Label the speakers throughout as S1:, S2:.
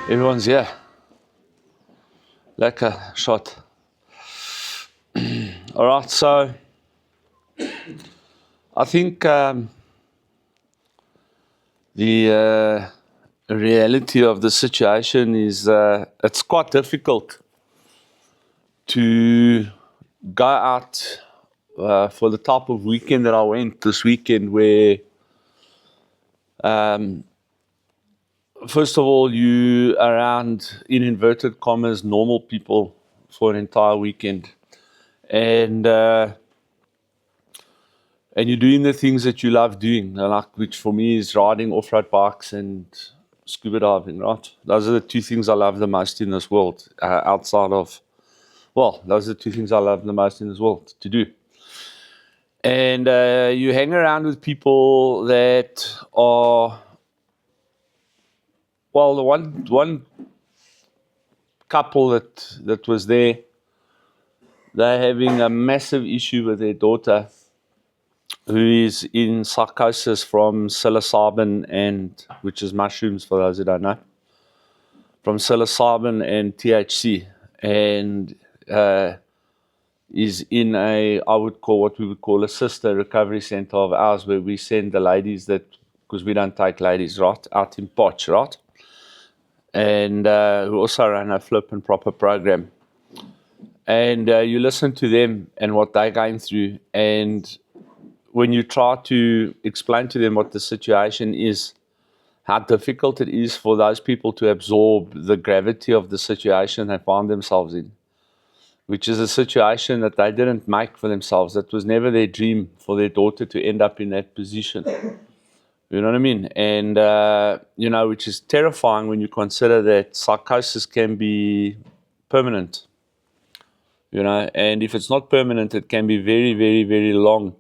S1: Everyone's here. Lekker shot. All right, so I think the reality of the situation is it's quite difficult to go out for the type of weekend that I went this weekend, where first of all, you around, in inverted commas, normal people for an entire weekend. And you're doing the things that you love doing, like, which for me is riding off-road bikes and scuba diving, right? Those are the two things I love the most in this world, those are the two things I love the most in this world to do. And you hang around with people that are, well, the one couple that was there, they're having a massive issue with their daughter, who is in psychosis from psilocybin, and which is mushrooms for those who don't know, from psilocybin and THC, and is in what we would call a sister recovery center of ours, where we send the ladies because we don't take ladies, right, out in Potch, right? And we also run a flip and proper program. And you listen to them and what they're going through, and when you try to explain to them what the situation is, how difficult it is for those people to absorb the gravity of the situation they find themselves in, which is a situation that they didn't make for themselves. That was never their dream for their daughter to end up in that position. You know what I mean? And, which is terrifying when you consider that psychosis can be permanent. And if it's not permanent, it can be very, very, very long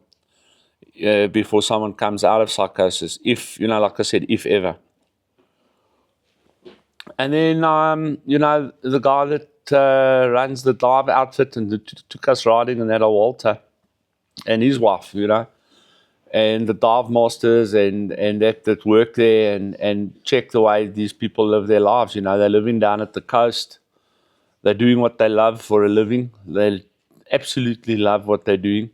S1: before someone comes out of psychosis, if, like I said, if ever. And then, the guy that runs the dive outfit and took us riding in that Walter, and his wife, and the dive masters and that work there and check the way these people live their lives. They're living down at the coast. They're doing what they love for a living. They absolutely love what they're doing.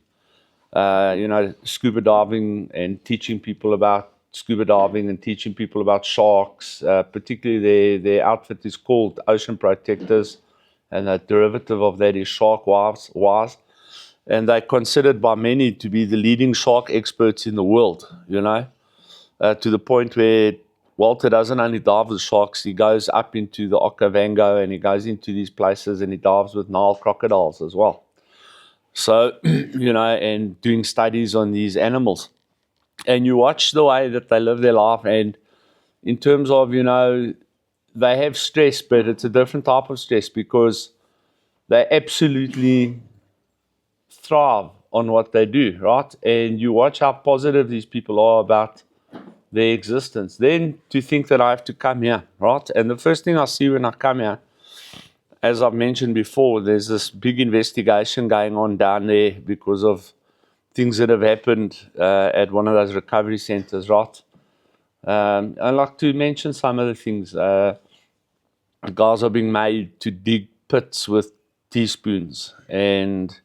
S1: Scuba diving and teaching people about scuba diving and teaching people about sharks. Particularly their outfit is called Ocean Protectors, and the derivative of that is Shark Wise. And they're considered by many to be the leading shark experts in the world, to the point where Walter doesn't only dive with sharks, he goes up into the Okavango and he goes into these places and he dives with Nile crocodiles as well. So, and doing studies on these animals. And you watch the way that they live their life, and in terms of, they have stress, but it's a different type of stress because they absolutely thrive on what they do, right? And you watch how positive these people are about their existence. Then to think that I have to come here, right? And the first thing I see when I come here, as I've mentioned before, there's this big investigation going on down there because of things that have happened at one of those recovery centers, right? I'd like to mention some of the things. Guys are being made to dig pits with teaspoons and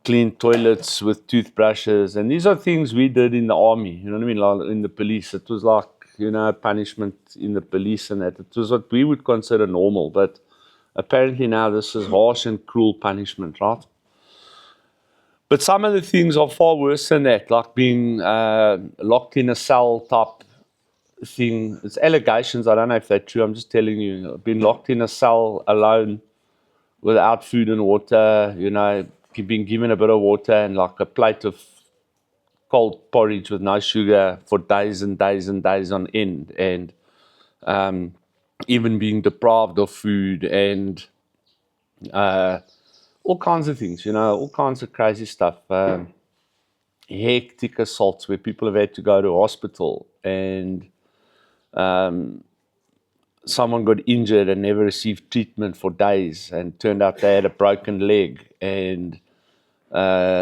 S1: clean toilets with toothbrushes. And these are things we did in the army, you know what I mean, like in the police. It was like, punishment in the police and that. It was what we would consider normal, but apparently now this is harsh and cruel punishment, right? But some of the things are far worse than that, like being locked in a cell type thing. It's allegations, I don't know if they're true, I'm just telling you. Being locked in a cell alone without food and water, being given a bit of water and like a plate of cold porridge with no sugar for days and days and days on end, and even being deprived of food and all kinds of things, all kinds of crazy stuff. Hectic assaults where people have had to go to hospital, and someone got injured and never received treatment for days and turned out they had a broken leg, and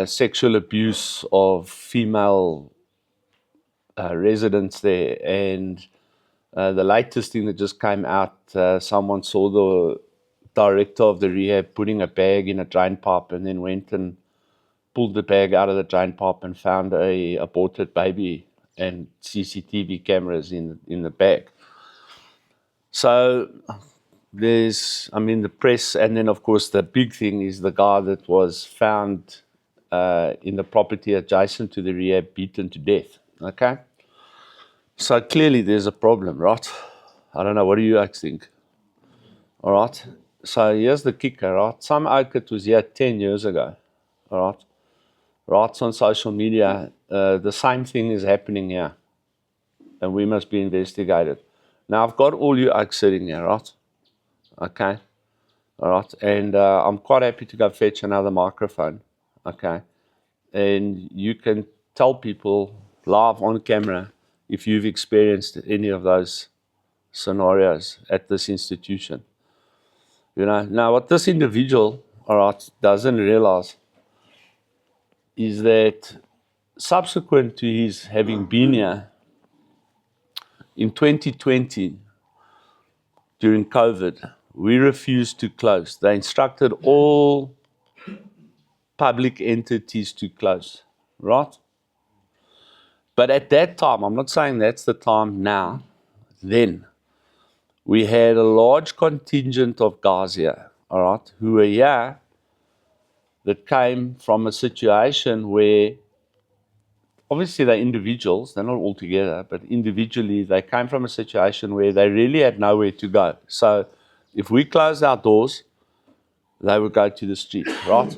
S1: sexual abuse of female residents there. And the latest thing that just came out, someone saw the director of the rehab putting a bag in a drain pipe and then went and pulled the bag out of the drain pipe and found a aborted baby and CCTV cameras in the bag. So there's, the press, and then of course the big thing is the guy that was found in the property adjacent to the rehab, beaten to death. Okay, so clearly there's a problem, right? I don't know. What do you guys think? All right. So here's the kicker, right? Some outfit was here 10 years ago. All right. Right on social media, the same thing is happening here, and we must be investigated. Now I've got all you oaks sitting here, right? Okay. All right. And I'm quite happy to go fetch another microphone. Okay. And you can tell people live on camera if you've experienced any of those scenarios at this institution. Now what this individual, all right, doesn't realize is that subsequent to his having been here in 2020 during COVID, we refused to close. They instructed all public entities to close, right? But at that time, I'm not saying that's the time now, then we had a large contingent of guys here, all right, who were here that came from a situation where obviously they're individuals, they're not all together, but individually they came from a situation where they really had nowhere to go. So if we closed our doors, they would go to the street, right?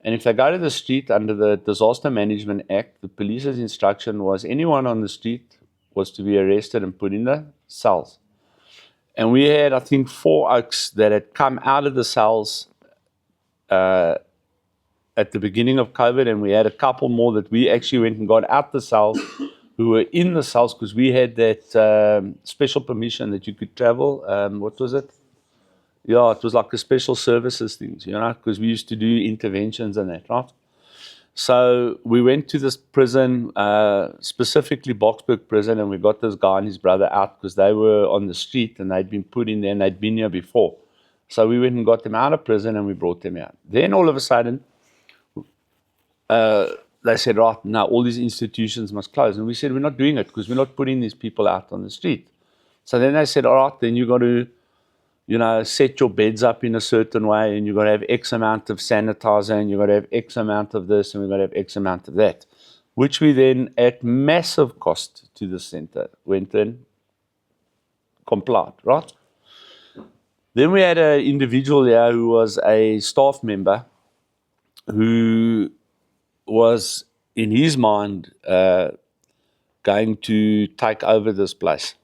S1: And if they go to the street under the Disaster Management Act, the police's instruction was anyone on the street was to be arrested and put in the cells. And we had, I think, 4 oaks that had come out of the cells at the beginning of COVID, and we had a couple more that we actually went and got out the cells who were in the cells because we had that special permission that you could travel. What was it? Yeah, it was like a special services things, because we used to do interventions and that, right? So we went to this prison, specifically Boksburg prison, and we got this guy and his brother out because they were on the street and they'd been put in there and they'd been here before. So we went and got them out of prison and we brought them out. Then all of a sudden, they said, right, now all these institutions must close. And we said, we're not doing it because we're not putting these people out on the street. So then they said, all right, then you got to, set your beds up in a certain way, and you've got to have X amount of sanitizer, and you've got to have X amount of this, and we've got to have X amount of that, which we then, at massive cost to the center, went in, complied, right? Then we had an individual here who was a staff member who was, in his mind, going to take over this place.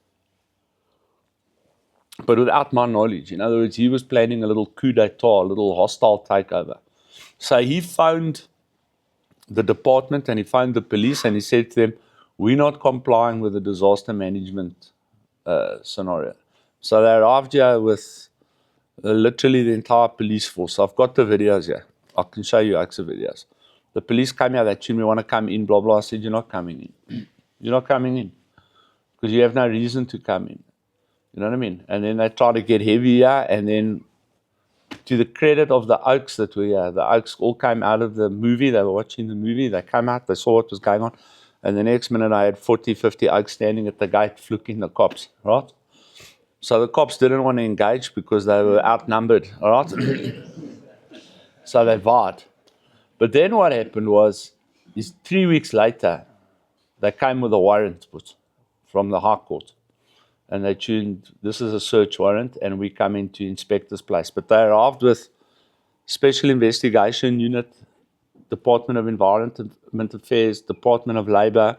S1: But without my knowledge. In other words, he was planning a little coup d'etat, a little hostile takeover. So he phoned the department and he phoned the police and he said to them, we're not complying with the disaster management scenario. So they arrived here with literally the entire police force. I've got the videos here. I can show you extra videos. The police came here, they told me, we want to come in, blah, blah. I said, you're not coming in. You're not coming in because you have no reason to come in. You know what I mean? And then they tried to get heavier, and then to the credit of the Oaks that were here, the Oaks all came out of the movie. They were watching the movie. They came out, they saw what was going on. And the next minute I had 40, 50 Oaks standing at the gate fluking the cops, right? So the cops didn't want to engage because they were outnumbered, all right? So they vowed. But then what happened was, 3 weeks later, they came with a warrant from the High Court. And they tuned, this is a search warrant, and we come in to inspect this place. But they arrived with Special Investigation Unit, Department of Environment Affairs, Department of Labour,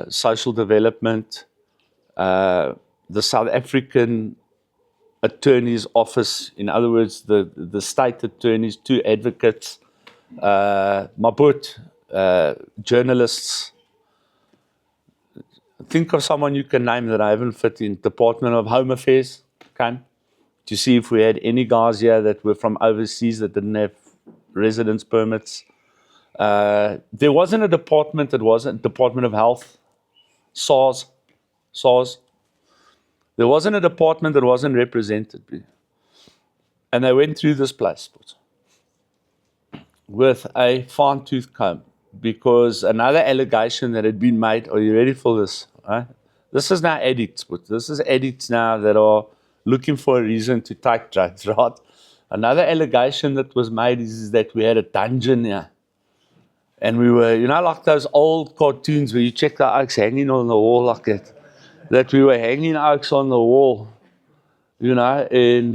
S1: Social Development, the South African Attorney's Office, in other words, the state attorneys, 2 advocates, Mabut, journalists. Think of someone you can name that I haven't fit in. Department of Home Affairs came to see if we had any guys here that were from overseas that didn't have residence permits. There wasn't a department that wasn't Department of Health. SARS. There wasn't a department that wasn't represented. And they went through this place with a fine-tooth comb because another allegation that had been made, are you ready for this? Right? This is now addicts, but this is addicts now that are looking for a reason to take drugs, right? Another allegation that was made is that we had a dungeon here. And we were, like those old cartoons where you check the oaks hanging on the wall like that. That we were hanging oaks on the wall, and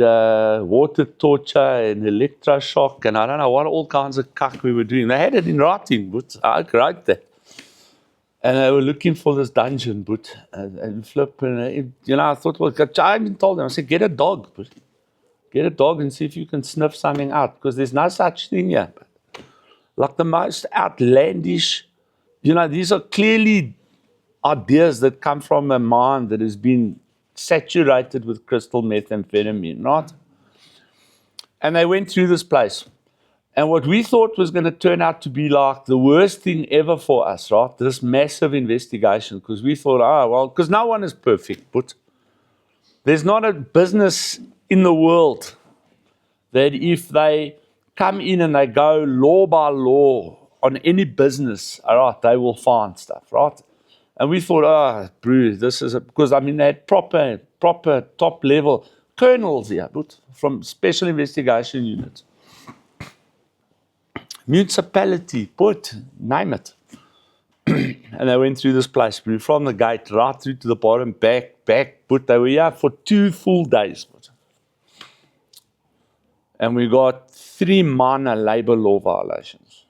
S1: water torture and electroshock, and I don't know what all kinds of cuck we were doing. They had it in writing, but I wrote that. And they were looking for this dungeon, but and flip, and I thought, well, I even told them, I said, get a dog, but get a dog and see if you can sniff something out, because there's no such thing here. Like the most outlandish, these are clearly ideas that come from a mind that has been saturated with crystal methamphetamine, right? And they went through this place. And what we thought was going to turn out to be like the worst thing ever for us, right? This massive investigation, because we thought, because no one is perfect, but there's not a business in the world that if they come in and they go law by law on any business, all right, they will find stuff, right? And we thought, Bruce, this is because they had proper top level colonels here, but from special investigation units. Municipality, name it. And they went through this place, from the gate right through to the bottom, back, but they were here for 2 full days. And we got 3 minor labor law violations.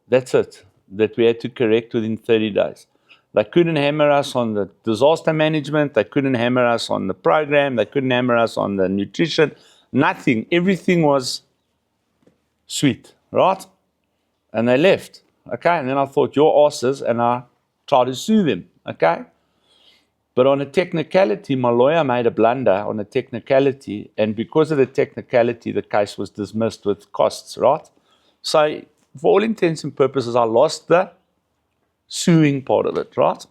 S1: That's it, that we had to correct within 30 days. They couldn't hammer us on the disaster management, they couldn't hammer us on the program, they couldn't hammer us on the nutrition, nothing. Everything was sweet. Right? And they left. Okay? And then I thought, your asses, and I tried to sue them. Okay? But on a technicality, my lawyer made a blunder on a technicality, and because of the technicality, the case was dismissed with costs, right? So, for all intents and purposes, I lost the suing part of it, right?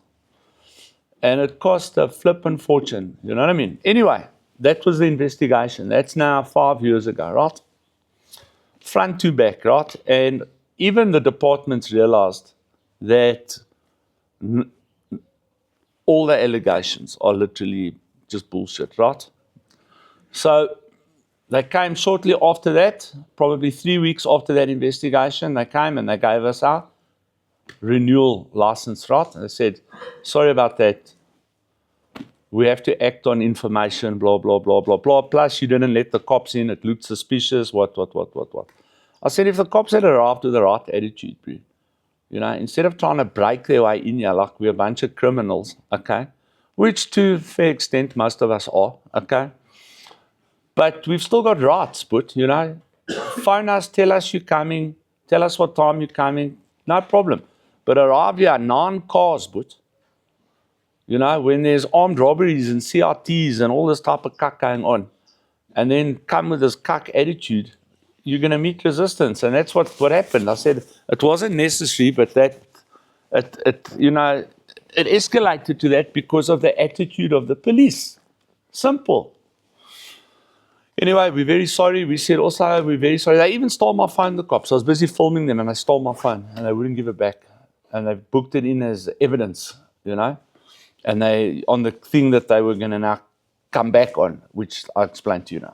S1: And it cost a flippin' fortune, you know what I mean? Anyway, that was the investigation. That's now 5 years ago, right? Front to back, right? And even the departments realized that all the allegations are literally just bullshit, right? So they came shortly after that, probably 3 weeks after that investigation, they came and they gave us our renewal license, right? And they said, sorry about that. We have to act on information, blah, blah, blah, blah, blah. Plus, you didn't let the cops in. It looked suspicious, what. I said, if the cops had arrived with the right attitude, instead of trying to break their way in here like we're a bunch of criminals, okay, which to a fair extent most of us are, okay, but we've still got rights, but, phone us, tell us you're coming, tell us what time you're coming, no problem. But arrive here, 9 cars, but, when there's armed robberies and CRTs and all this type of cuck going on, and then come with this cuck attitude, you're going to meet resistance. And that's what happened. I said it wasn't necessary, but that it escalated to that because of the attitude of the police. Simple. Anyway, we're very sorry. We said also, we're very sorry. They even stole my phone, the cops. I was busy filming them and they stole my phone and they wouldn't give it back. And they booked it in as evidence, and they, on the thing that they were going to now come back on, which I'll explain to you now.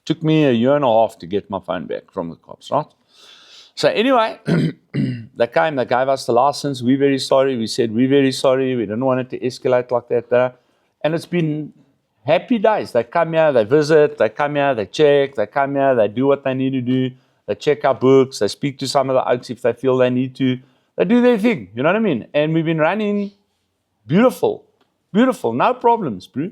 S1: Took me 1.5 years to get my phone back from the cops, right? So anyway, they came, they gave us the license. We're very sorry. We said, we're very sorry. We didn't want it to escalate like that there. And it's been happy days. They come here, they visit, they come here, they check, they come here, they do what they need to do. They check our books, they speak to some of the oaks if they feel they need to. They do their thing, you know what I mean? And we've been running beautiful, no problems, bro.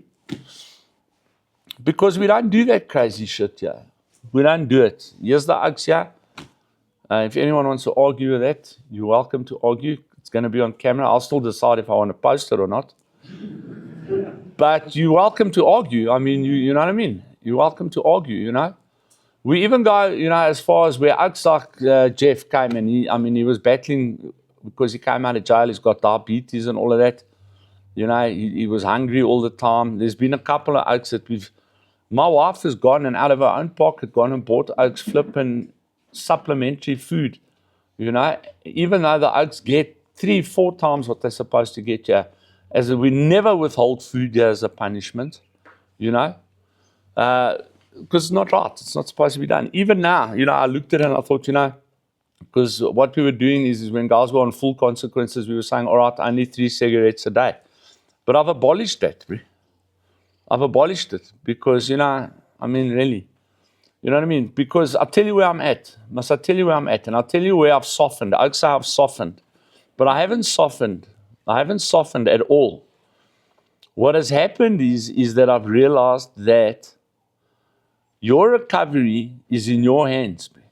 S1: Because we don't do that crazy shit here. We don't do it. Here's the oaks here. If anyone wants to argue with that, you're welcome to argue. It's going to be on camera. I'll still decide if I want to post it or not. But you're welcome to argue. I mean, you know what I mean? You're welcome to argue, We even go, as far as where oaks like Jeff came and he was battling because he came out of jail, he's got diabetes and all of that. You know, he was hungry all the time. There's been a couple of oaks that my wife has gone and out of her own pocket gone and bought oaks flipping supplementary food. You know, even though the oaks get 3-4 times what they're supposed to get here, as we never withhold food here as a punishment, you know, because it's not right. It's not supposed to be done. Even now, you know, I looked at it and I thought, you know, because what we were doing is when guys were on full consequences, we were saying, all right, only 3 cigarettes a day. But I've abolished that, bro. I've abolished it because, you know, I mean, really, you know what I mean? Because I'll tell you where I'm at. Must I tell you where I'm at? And I'll tell you where I've softened. I'd say I've softened. But I haven't softened. I haven't softened at all. What has happened is that I've realized that your recovery is in your hands, bro.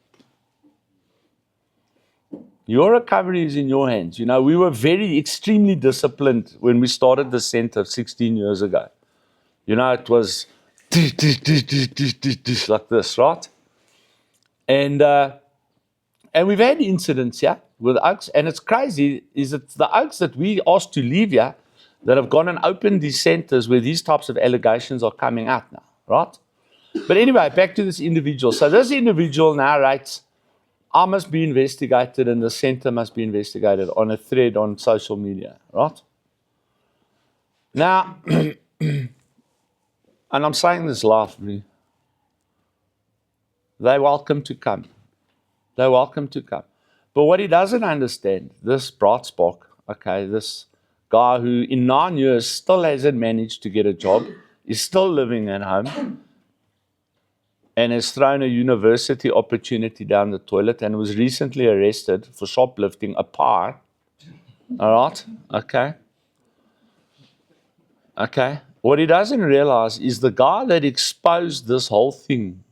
S1: Your recovery is in your hands. You know, we were extremely disciplined when we started the center 16 years ago. You know, it was like this, right? And we've had incidents, yeah, with oaks. And it's crazy, is it's the oaks that we asked to leave here that have gone and opened these centers where these types of allegations are coming out now, right? But anyway, back to this individual. So this individual now writes, I must be investigated and the center must be investigated on a thread on social media, right? Now, and I'm saying this laughingly, they're welcome to come. They're welcome to come. But what he doesn't understand, this bright spark, okay, this guy who in 9 years still hasn't managed to get a job, is still living at home, and has thrown a university opportunity down the toilet and was recently arrested for shoplifting a pie. All right? Okay. Okay. What he doesn't realize is the guy that exposed this whole thing,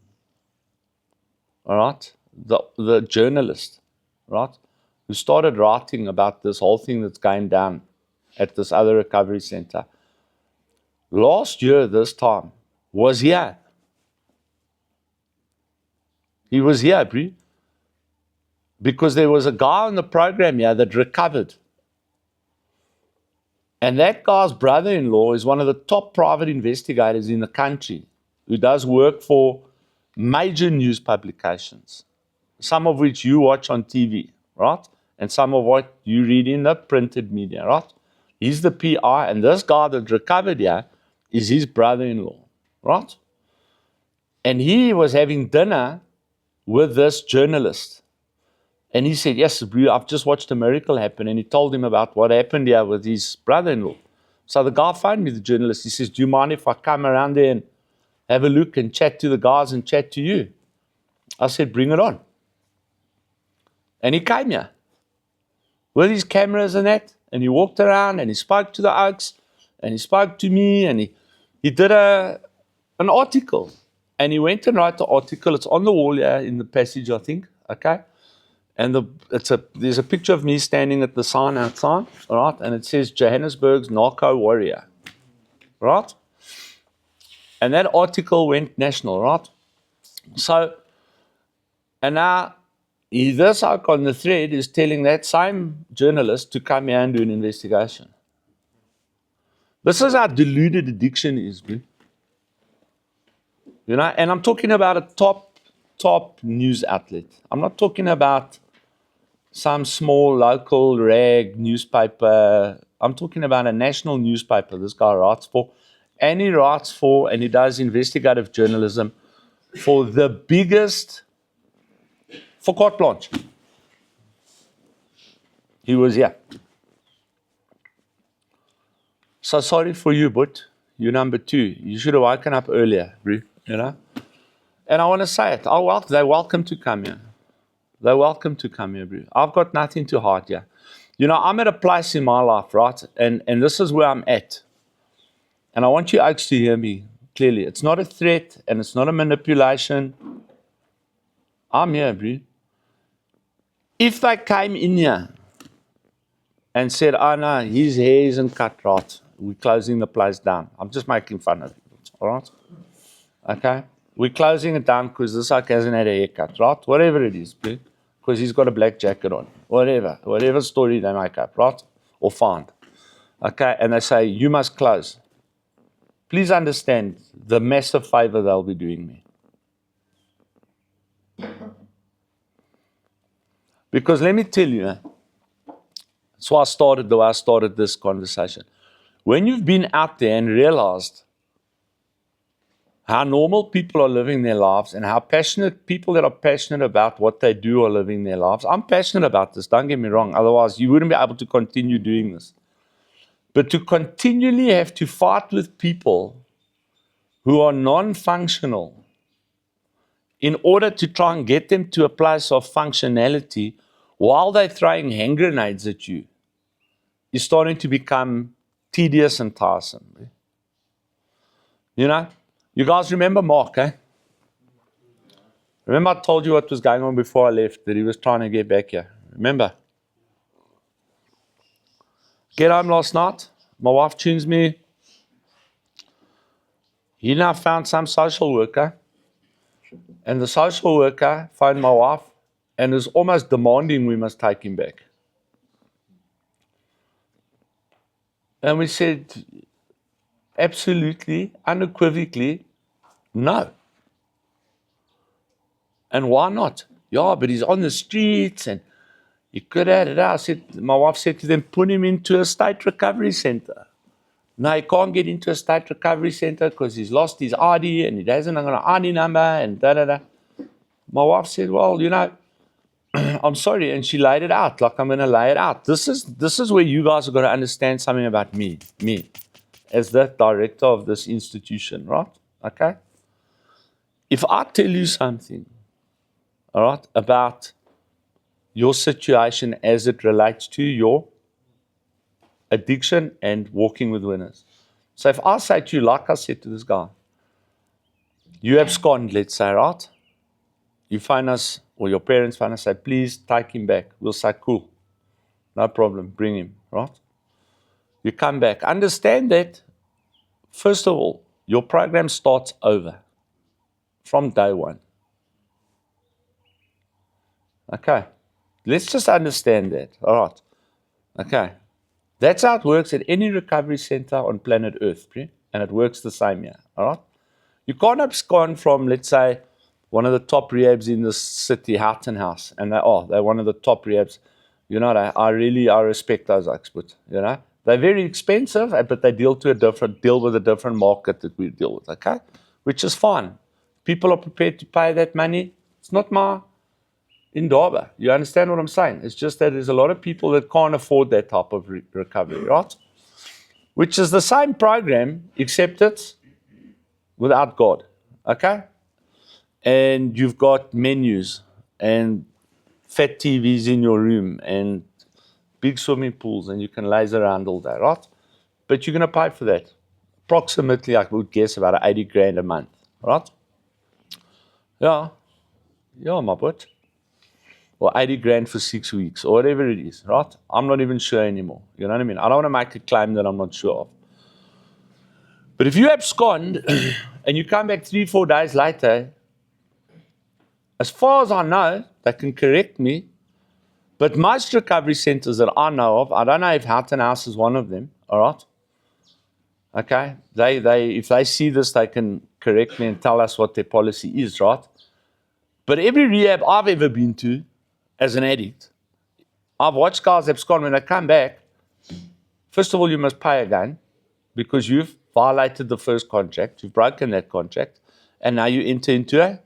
S1: all right, the journalist, right, who started writing about this whole thing that's going down at this other recovery center, last year this time was here. He was here, bro, because there was a guy on the program here that recovered. And that guy's brother-in-law is one of the top private investigators in the country who does work for major news publications, some of which you watch on TV, right? And some of what you read in the printed media, right? He's the PI, and this guy that recovered here is his brother-in-law, right? And he was having dinner with this journalist. And he said, yes, bro, I've just watched a miracle happen. And he told him about what happened here with his brother-in-law. So the guy phoned me, the journalist. He says, do you mind if I come around there and have a look and chat to the guys and chat to you? I said, bring it on. And he came here with his cameras and that. And he walked around and he spoke to the oaks and he spoke to me and he did an article. And he went and wrote the article. It's on the wall here in the passage, I think. Okay. And there's a picture of me standing at the sign outside, all right? And it says Johannesburg's narco warrior, right? And that article went national, right? So, and now this out on the thread is telling that same journalist to come here and do an investigation. This is how deluded addiction is, man. You know, and I'm talking about a top news outlet. I'm not talking about some small local rag newspaper. I'm talking about a national newspaper this guy writes for. And he writes for, and he does investigative journalism for the biggest, for carte blanche. He was here. So sorry for you, but you're number 2. You should have woken up earlier, bro, you know. And I want to say it. They're welcome to come here. They're welcome to come here, bro. I've got nothing to hide here. You know, I'm at a place in my life, right? And this is where I'm at. And I want you oaks to hear me clearly. It's not a threat and it's not a manipulation. I'm here, bro. If they came in here and said, oh no, his hair isn't cut right, we're closing the place down. I'm just making fun of it, all right? Okay? We're closing it down because this oak hasn't had a haircut, right? Whatever it is, bro. because he's got a black jacket on. Whatever story they make up, right? Or find. Okay, and they say, you must close. Please understand the massive favor they'll be doing me. Because let me tell you, that's why I started the way I started this conversation. When you've been out there and realized how normal people are living their lives and how passionate people that are passionate about what they do are living their lives. I'm passionate about this, don't get me wrong. Otherwise, you wouldn't be able to continue doing this. But to continually have to fight with people who are non-functional in order to try and get them to a place of functionality while they're throwing hand grenades at you is starting to become tedious and tiresome. You know? You guys remember Mark, eh? Remember I told you what was going on before I left, that he was trying to get back here. Remember? Get home last night, my wife tunes me. He now found some social worker, and the social worker phoned my wife and is almost demanding we must take him back. And we said, absolutely, unequivocally, no. And why not? Yeah, but he's on the streets and he could have it out. My wife said to them, put him into a state recovery center. No, he can't get into a state recovery center because he's lost his ID and he doesn't have an ID number and da-da-da. My wife said, well, you know, I'm sorry. And she laid it out like I'm going to lay it out. This is where you guys are going to understand something about me, as the director of this institution, right? Okay? If I tell you something, all right, about your situation as it relates to your addiction and walking with winners. So if I say to you, like I said to this guy, you abscond, let's say, right? You phone us, or your parents phone us, say, please take him back. We'll say, cool, no problem, bring him, right? You come back. Understand that, first of all, your program starts over from day one. Okay, let's just understand that, all right? Okay, that's how it works at any recovery center on planet Earth, and it works the same here, all right? You can't abscond from, let's say, one of the top rehabs in the city, Houghton House, and they're one of the top rehabs. You know, I respect those experts, you know? They're very expensive, but they deal with a different market that we deal with, okay? Which is fine. People are prepared to pay that money. It's not my indaba. You understand what I'm saying? It's just that there's a lot of people that can't afford that type of recovery, right? Which is the same program, except it's without God, okay? And you've got menus and fat TVs in your room and big swimming pools, and you can laze around all day, right? But you're going to pay for that. Approximately, I would guess, about 80 grand a month, right? Yeah, my butt. Or 80 grand for 6 weeks, or whatever it is, right? I'm not even sure anymore. You know what I mean? I don't want to make a claim that I'm not sure of. But if you abscond and you come back 3-4 days later, as far as I know, they can correct me, but most recovery centers that I know of, I don't know if Houghton House is one of them, all right? Okay? If they see this, they can correct me and tell us what their policy is, right? But every rehab I've ever been to, as an addict, I've watched guys abscond. When they come back, first of all, you must pay again because you've violated the first contract, you've broken that contract, and now you enter into a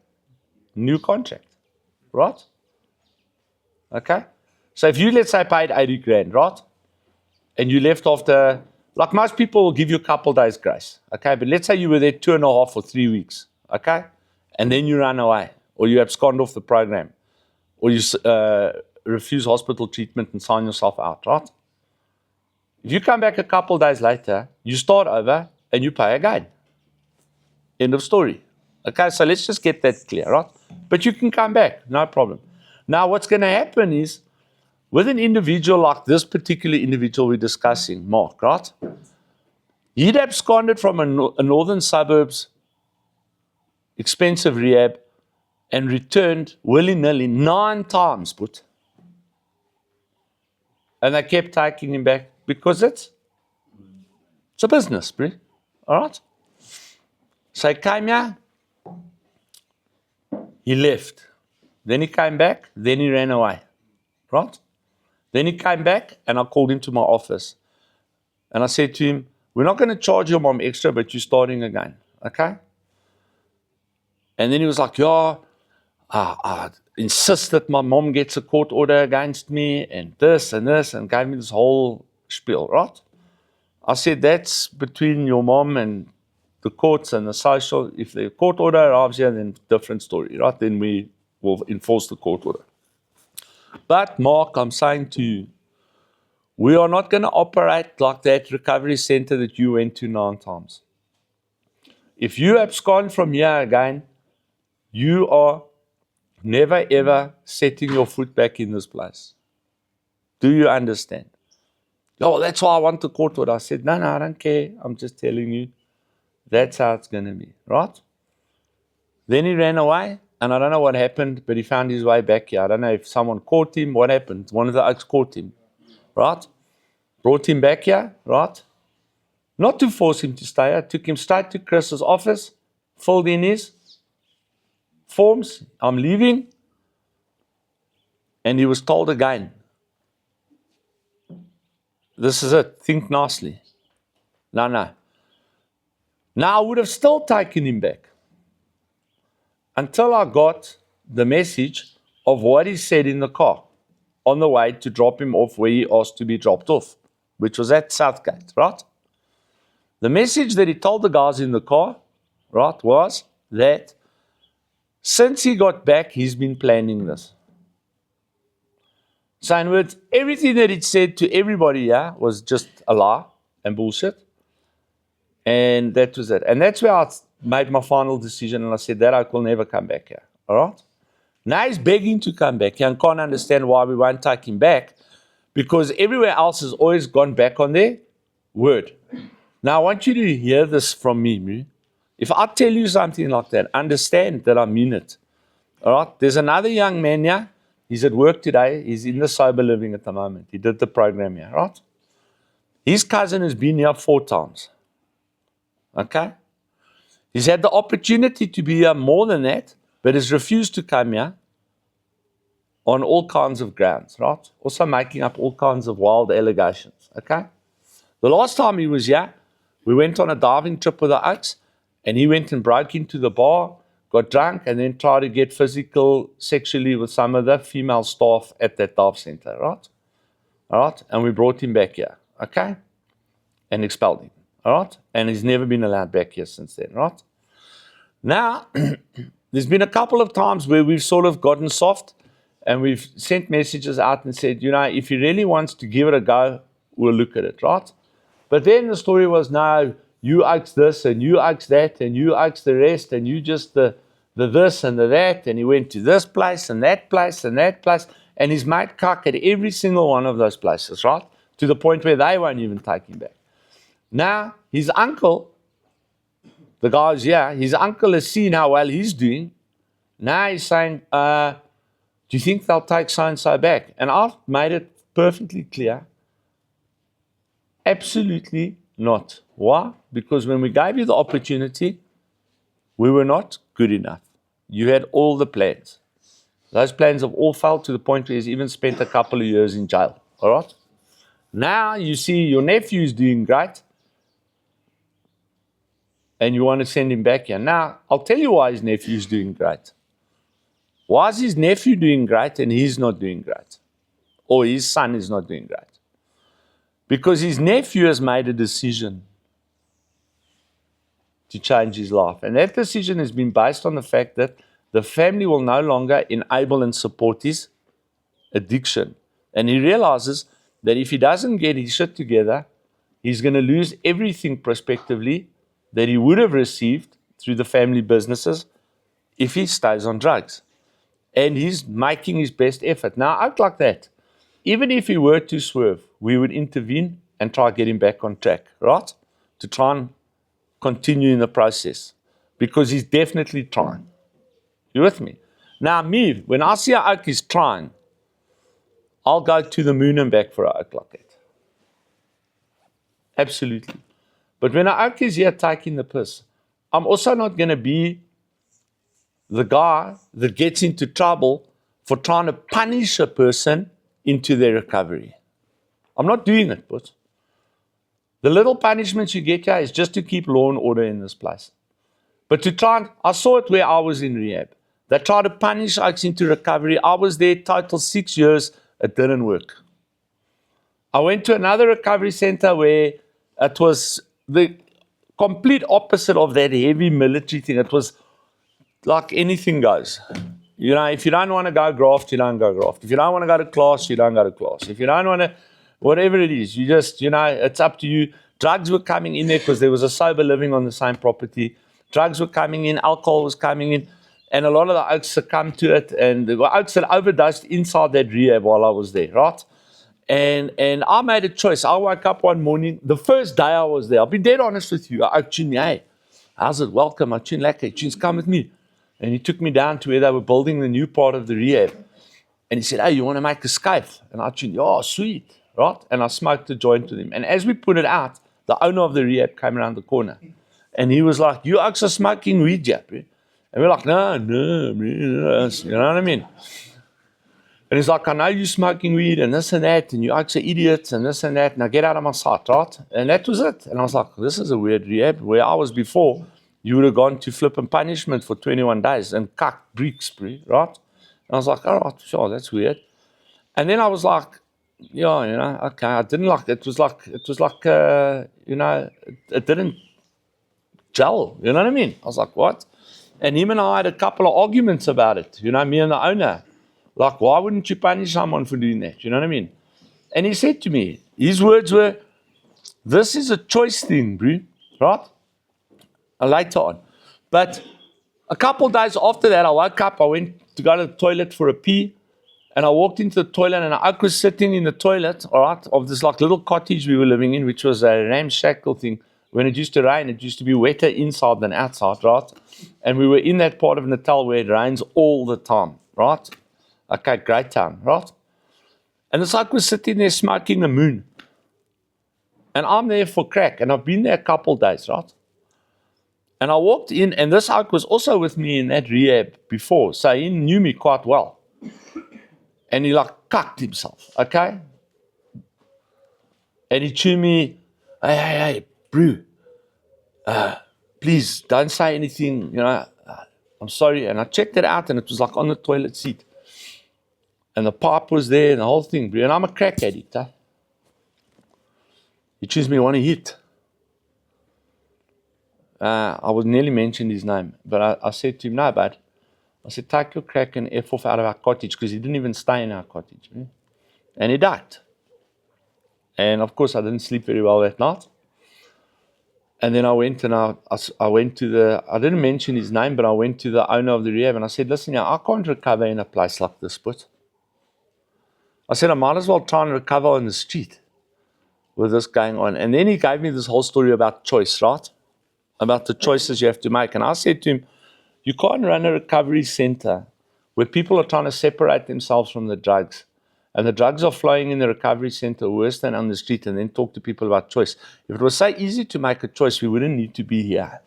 S1: new contract, right? Okay? So if you, let's say, paid 80 grand, right? And you left after, like most people will give you a couple days grace, okay? But let's say you were there 2.5 or 3 weeks, okay? And then you run away, or you abscond off the program, or you refuse hospital treatment and sign yourself out, right? If you come back a couple days later, you start over and you pay again. End of story. Okay, so let's just get that clear, right? But you can come back, no problem. Now, what's going to happen is, with an individual like this particular individual we're discussing, Mark, right? He'd absconded from a northern suburbs, expensive rehab, and returned willy-nilly 9 times, but. And they kept taking him back because it's a business, bro. All right? So he came here, he left. Then he came back, then he ran away. Right? Then he came back and I called him to my office. And I said to him, we're not going to charge your mom extra, but you're starting again. Okay? And then he was like, yeah, I insist that my mom gets a court order against me and this, and gave me this whole spiel, right? I said, that's between your mom and the courts and the social. If the court order arrives here, then different story, right? Then we will enforce the court order. But Mark, I'm saying to you, we are not going to operate like that recovery center that you went to 9 times. If you abscond from here again, you are never ever setting your foot back in this place. Do you understand? Oh, that's why I want the court order. I said, no, I don't care. I'm just telling you. That's how it's going to be, right? Then he ran away, and I don't know what happened, but he found his way back here. I don't know if someone caught him, what happened. One of the Oaks caught him, right? Brought him back here, right? Not to force him to stay here. Took him straight to Chris's office, filled in his forms. I'm leaving. And he was told again, this is it. Think nicely. No. Now I would have still taken him back until I got the message of what he said in the car on the way to drop him off where he asked to be dropped off, which was at Southgate, right? The message that he told the guys in the car, right, was that since he got back, he's been planning this. So in words, everything that he'd said to everybody here was just a lie and bullshit. And that was it. And that's where I made my final decision, and I said that I will never come back here. All right? Now he's begging to come back here and can't understand why we won't take him back, because everywhere else has always gone back on their word. Now I want you to hear this from me. If I tell you something like that, understand that I mean it. All right? There's another young man here. He's at work today. He's in the sober living at the moment. He did the program here, right? His cousin has been here 4 times. Okay? He's had the opportunity to be here more than that, but has refused to come here on all kinds of grounds, right? Also making up all kinds of wild allegations, okay? The last time he was here, we went on a diving trip with the Oaks, and he went and broke into the bar, got drunk, and then tried to get physical sexually with some of the female staff at that dive center, right? All right? And we brought him back here, okay? And expelled him, all right? And he's never been allowed back here since then, right? Now, there's been a couple of times where we've sort of gotten soft, and we've sent messages out and said, you know, if he really wants to give it a go, we'll look at it, right? But then the story was, no, you asked this, and you asked that, and you asked the rest, and you just the this and the that, and he went to this place, and that place, and that place, and he's made cuck at every single one of those places, right? To the point where they won't even take him back. Now, his uncle, the guy's here, his uncle has seen how well he's doing. Now he's saying, do you think they'll take so-and-so back? And I've made it perfectly clear. Absolutely not. Why? Because when we gave you the opportunity, we were not good enough. You had all the plans. Those plans have all failed to the point where he's even spent a couple of years in jail. All right? Now you see your nephew's doing great, and you want to send him back here. Now, I'll tell you why his nephew's doing great. Why is his nephew doing great and he's not doing great? Or his son is not doing great? Because his nephew has made a decision to change his life. And that decision has been based on the fact that the family will no longer enable and support his addiction. And he realizes that if he doesn't get his shit together, he's going to lose everything prospectively that he would have received through the family businesses if he stays on drugs. And he's making his best effort. Now, out like that, even if he were to swerve, we would intervene and try to get him back on track, right? To try and continue in the process. Because he's definitely trying. You with me? Now me, when I see an oak is trying, I'll go to the moon and back for an oak like that. Absolutely. But when an oak is here taking the piss, I'm also not going to be the guy that gets into trouble for trying to punish a person into their recovery. I'm not doing it, but the little punishments you get here is just to keep law and order in this place. But to try and, I saw it where I was in rehab. They tried to punish oaks into recovery. I was there total 6 years. It didn't work. I went to another recovery center where it was the complete opposite of that heavy military thing. It was like anything goes. You know, if you don't want to go graft, you don't go graft. If you don't want to go to class, you don't go to class. If you don't want to, whatever it is, you just, you know, it's up to you. Drugs were coming in there because there was a sober living on the same property. Drugs were coming in, alcohol was coming in, and a lot of the oaks succumbed to it. And the oaks had overdosed inside that rehab while I was there, right? And I made a choice. I woke up one morning, the first day I was there, I'll be dead honest with you. I tuned me, hey, how's it? Welcome. I tuned lekker. Tunes, come with me. And he took me down to where they were building the new part of the rehab. And he said, hey, you want to make a scape? And I tuned, oh, sweet, right? And I smoked a joint with him. And as we put it out, the owner of the rehab came around the corner. And he was like, you oaks are smoking weed, Jap. And we're like, no, you know what I mean? And he's like, I know you're smoking weed and this and that, and you oaks are idiots and this and that. Now get out of my sight, right? And that was it. And I was like, this is a weird rehab. Where I was before, you would have gone to flipping punishment for 21 days and cuck bricks, right? And I was like, all right, sure, that's weird. And then I was like, yeah, you know, okay, I didn't like it. It was like, you know, it didn't gel, you know what I mean? I was like, what? And him and I had a couple of arguments about it, you know, me and the owner. Like, why wouldn't you punish someone for doing that? You know what I mean? And he said to me, his words were, this is a choice thing, bro, right? Later on. But a couple of days after that, I woke up, I went to go to the toilet for a pee, and I walked into the toilet, and I was sitting in the toilet, all right, of this like little cottage we were living in, which was a ramshackle thing. When it used to rain, it used to be wetter inside than outside, right? And we were in that part of Natal where it rains all the time, right? Okay, great town, right? And this like was sitting there smoking the moon. And I'm there for crack, and I've been there a couple of days, right? And I walked in, and this oak was also with me in that rehab before, so he knew me quite well. And he like cucked himself, okay? And he chewed me, hey, bro, please don't say anything, you know, I'm sorry. And I checked it out, and it was like on the toilet seat. And the pipe was there, and the whole thing, bro. And I'm a crack addict, huh? He chews me, want to hit. I would nearly mention his name, but I said to him, no, bud. I said, take your crack and F off out of our cottage, because he didn't even stay in our cottage. Man. And he died. And of course, I didn't sleep very well that night. And then I went and I went to I didn't mention his name, but I went to the owner of the rehab and I said, listen, I can't recover in a place like this, but I said, I might as well try and recover on the street with this going on. And then he gave me this whole story about choice, right? About the choices you have to make. And I said to him, you can't run a recovery center where people are trying to separate themselves from the drugs. And the drugs are flowing in the recovery center worse than on the street, and then talk to people about choice. If it was so easy to make a choice, we wouldn't need to be here.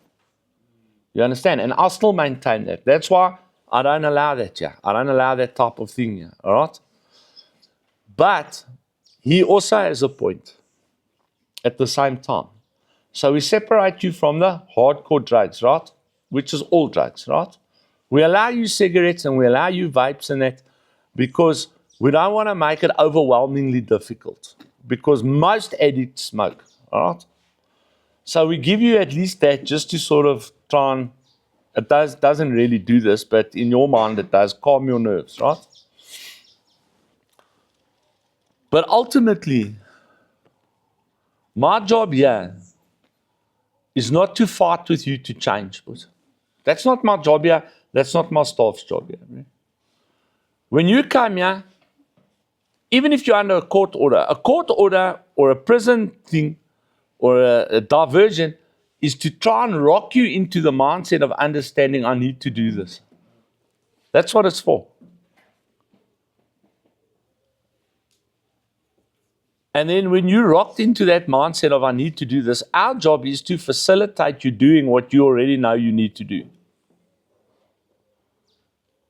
S1: You understand? And I'll still maintain that. That's why I don't allow that here. I don't allow that type of thing here. All right? But he also has a point at the same time. So we separate you from the hardcore drugs, right? Which is all drugs, right? We allow you cigarettes and we allow you vapes and that because we don't want to make it overwhelmingly difficult because most addicts smoke, all right? So we give you at least that just to sort of try and, it doesn't really do this, but in your mind it does calm your nerves, right? But ultimately, my job here is not to fight with you to change. That's not my job here. That's not my staff's job here. When you come here, even if you're under a court order or a prison thing or a diversion is to try and rock you into the mindset of understanding I need to do this. That's what it's for. And then when you rocked into that mindset of I need to do this, our job is to facilitate you doing what you already know you need to do.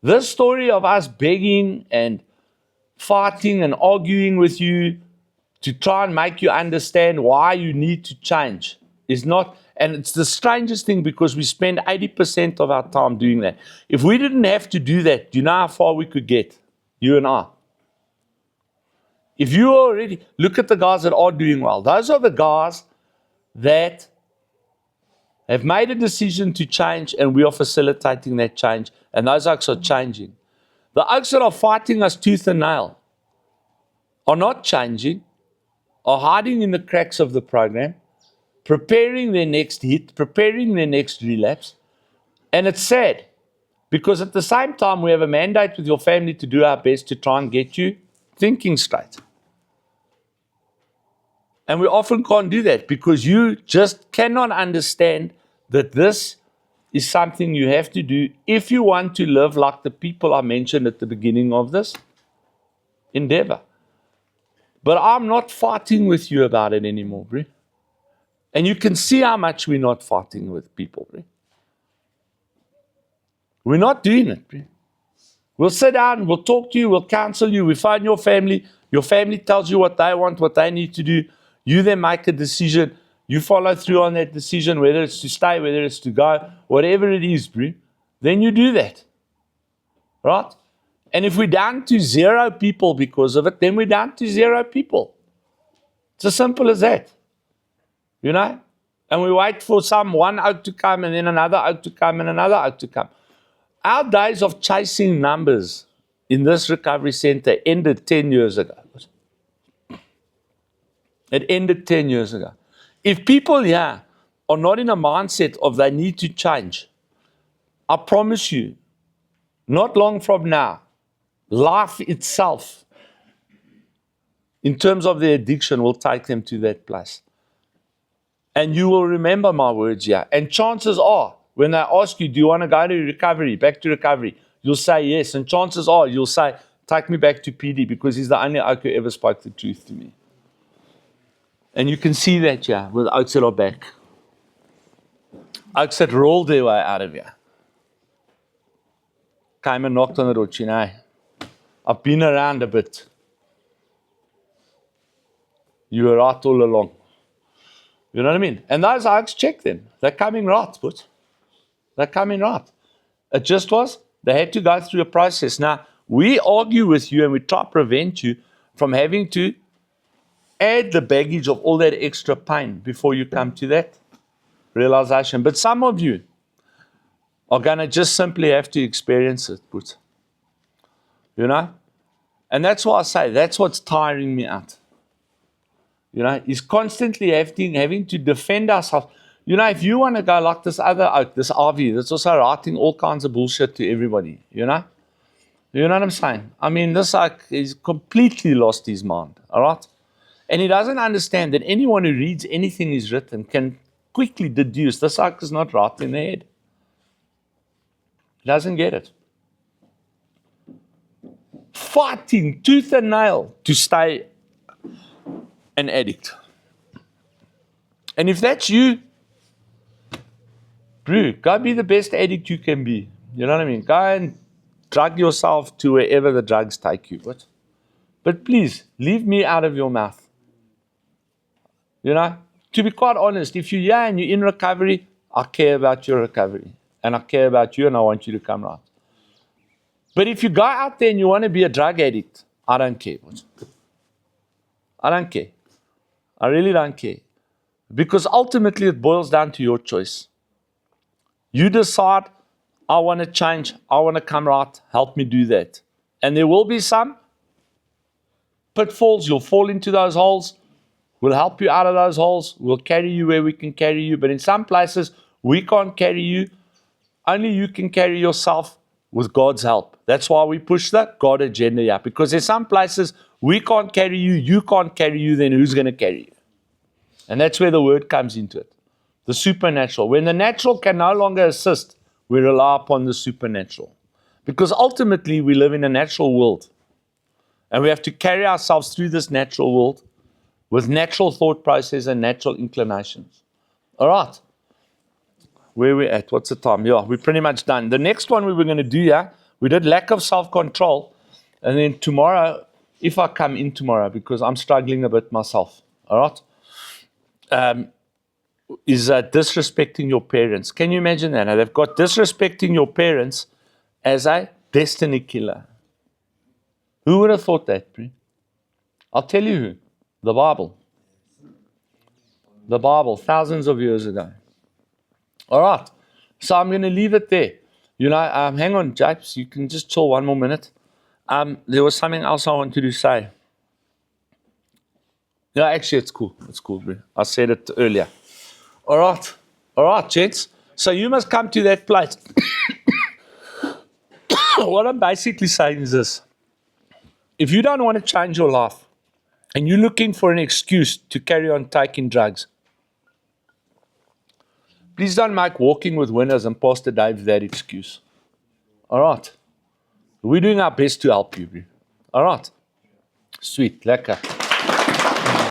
S1: This story of us begging and fighting and arguing with you to try and make you understand why you need to change is not, and it's the strangest thing because we spend 80% of our time doing that. If we didn't have to do that, do you know how far we could get? You and I. If you already, look at the guys that are doing well. Those are the guys that have made a decision to change and we are facilitating that change. And those oaks are changing. The oaks that are fighting us tooth and nail are not changing, are hiding in the cracks of the program, preparing their next hit, preparing their next relapse. And it's sad because at the same time we have a mandate with your family to do our best to try and get you thinking straight. And we often can't do that because you just cannot understand that this is something you have to do if you want to live like the people I mentioned at the beginning of this endeavor. But I'm not fighting with you about it anymore, bro. And you can see how much we're not fighting with people, bro. We're not doing it, bro. We'll sit down, we'll talk to you, we'll counsel you, we find your family tells you what they want, what they need to do. You then make a decision. You follow through on that decision, whether it's to stay, whether it's to go, whatever it is, bro. Then you do that. Right? And if we're down to 0 people because of it, then we're down to 0 people. It's as simple as that. You know? And we wait for one oak to come and then another oak to come and another oak to come. Our days of chasing numbers in this recovery center ended 10 years ago. It ended 10 years ago. If people here are not in a mindset of they need to change, I promise you, not long from now, life itself, in terms of their addiction, will take them to that place. And you will remember my words here. And chances are, when they ask you, do you want to go to recovery, back to recovery, you'll say yes. And chances are, you'll say, take me back to PD because he's the only oak who ever spoke the truth to me. And you can see that, yeah, with oaks that are back. Oaks that rolled their way out of here. Came and knocked on the door, you know. I've been around a bit. You were right all along. You know what I mean? And those oaks, check them. They're coming right, but they're coming right. It just was, they had to go through a process. Now, we argue with you and we try to prevent you from having to add the baggage of all that extra pain before you come to that realization. But some of you are going to just simply have to experience it, but, you know? And that's why I say, that's what's tiring me out. You know, is constantly having to defend ourselves. You know, if you want to go like this other oak, this RV, that's also writing all kinds of bullshit to everybody, you know? You know what I'm saying? I mean, this oak is completely lost his mind, all right? And he doesn't understand that anyone who reads anything he's written can quickly deduce this oak is not right in the head. He doesn't get it. Fighting tooth and nail to stay an addict. And if that's you, bro, go be the best addict you can be. You know what I mean? Go and drug yourself to wherever the drugs take you. But please, leave me out of your mouth. You know, to be quite honest, if you're here and you're in recovery, I care about your recovery. And I care about you and I want you to come right. But if you go out there and you want to be a drug addict, I don't care. I don't care. I really don't care. Because ultimately it boils down to your choice. You decide, I want to change, I want to come right, help me do that. And there will be some pitfalls, you'll fall into those holes. We'll help you out of those holes. We'll carry you where we can carry you. But in some places, we can't carry you. Only you can carry yourself with God's help. That's why we push the God agenda here. Because there's some places we can't carry you, you can't carry you, then who's going to carry you? And that's where the word comes into it. The supernatural. When the natural can no longer assist, we rely upon the supernatural. Because ultimately we live in a natural world. And we have to carry ourselves through this natural world with natural thought process and natural inclinations. All right. Where we at? What's the time? Yeah, we're pretty much done. The next one we were going to do, we did lack of self-control. And then tomorrow, if I come in tomorrow, because I'm struggling a bit myself, all right, is disrespecting your parents. Can you imagine that? Now, they've got disrespecting your parents as a destiny killer. Who would have thought that, Pri? I'll tell you who. The Bible. The Bible, thousands of years ago. All right. So I'm going to leave it there. Hang on, Japes. You can just chill one more minute. There was something else I wanted to say. No, actually, it's cool. It's cool, bro. I said it earlier. All right, gents. So you must come to that place. What I'm basically saying is this. If you don't want to change your life and you're looking for an excuse to carry on taking drugs, please don't make Walking with Winners and Pastor Dave that excuse. All right. We're doing our best to help you, bro. All right. Sweet. Lekker.